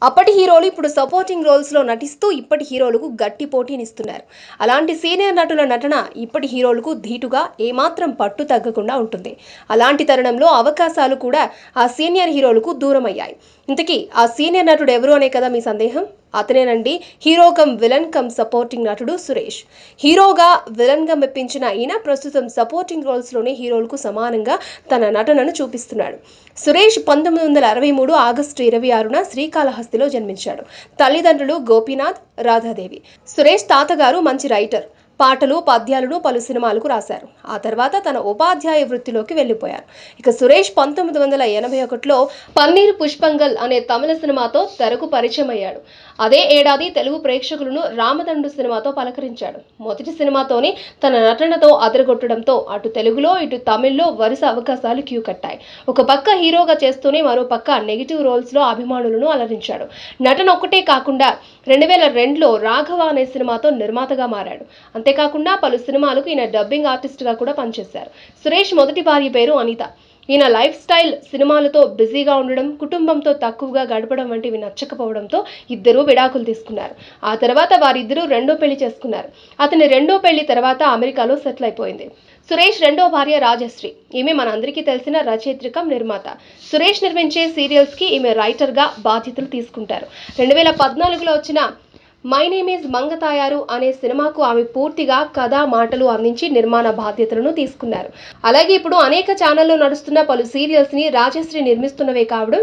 అప్పటి హీరోలు ఇప్పుడు సపోర్టింగ్ రోల్స్ లో నటిస్తూ ఇప్పటి హీరోలకు గట్టి పోటీనిస్తున్నారు. అలాంటి సీనియర్ నటుల నటన ఇప్పటి హీరోలకు ధీటుగా ఏమాత్రం పట్టు తగ్గకుండా ఉంటుంది. అలాంటి తరుణంలో అవకాశాలు కూడా ఆ సీనియర్ హీరోలకు దూరమయ్యాయి. ఇంతకీ ఆ సీనియర్ నటుడు ఎవరు అనే కదా మీ సందేహం? అతనేనండి hero come villain come supporting నటుడు సురేష్. హీరోగా విలన్ గా మెప్పించిన ఈయన ప్రస్తుతం సపోర్టింగ్ రోల్స్ లోనే హీరోలకు సమానంగా తన నటనను చూపిస్తున్నాడు. సురేష్ 1963 ఆగస్టు 26న శ్రీకాళహస్తిలో జన్మించాడు. తల్లిదండ్రులు గోపీనాథ్, రాధాదేవి. సురేష్ తాతగారు మంచి రైటర్. పాటలు పద్యాలను పలు సినిమాలకు రాశారు. ఆ తర్వాత తన ఉపాధ్యాయ వృత్తిలోకి వెళ్లిపోయారు. ఇక సురేష్ 1981లో పన్నీర్ పుష్పంగల్ అనే తమిళ సినిమాతో తెరకు పరిచయం అయ్యాడు. అదే ఏడాది తెలుగు ప్రేక్షకులను రామదండు సినిమాతో పలకరించాడు. మొదటి సినిమాతోనే తన నటనతో అదరగొట్టడంతో అటు తెలుగులో ఇటు తమిళ్లో వరుస అవకాశాలు క్యూ కట్టాయి. ఒక పక్క హీరోగా చేస్తూనే మరో పక్క నెగిటివ్ రోల్స్ లో అభిమానులను అలరించాడు. నటన ఒక్కటే కాకుండా 2002లో రాఘవ అనే సినిమాతో నిర్మాతగా మారాడు. అంతేకాకుండా పలు సినిమాలకు ఈయన డబ్బింగ్ ఆర్టిస్ట్ గా కూడా పనిచేశారు. సురేష్ మొదటి భార్య పేరు అనిత. ఈయన లైఫ్ స్టైల్ సినిమాలతో బిజీగా ఉండడం, కుటుంబంతో తక్కువగా గడపడం వంటివి నచ్చకపోవడంతో ఇద్దరూ విడాకులు తీసుకున్నారు. ఆ తర్వాత వారిద్దరూ రెండో పెళ్లి చేసుకున్నారు. అతని రెండో పెళ్లి తర్వాత అమెరికాలో సెటిల్ అయిపోయింది. సురేష్ రెండో భార్య రాజశ్రీ. ఈమె మనందరికీ తెలిసిన రచయిత్రికం, నిర్మాత. సురేష్ నిర్మించే సీరియల్స్ కి ఈమె రైటర్ గా బాధ్యతలు తీసుకుంటారు. 2014లో వచ్చిన మై నేమ్ ఈజ్ మంగతాయారు అనే సినిమాకు ఆమె పూర్తిగా కథ, మాటలు అందించి నిర్మాణ బాధ్యతలను తీసుకున్నారు. అలాగే ఇప్పుడు అనేక ఛానల్లో నడుస్తున్న పలు సీరియల్స్ ని రాజశ్రీ నిర్మిస్తున్నవే కావడం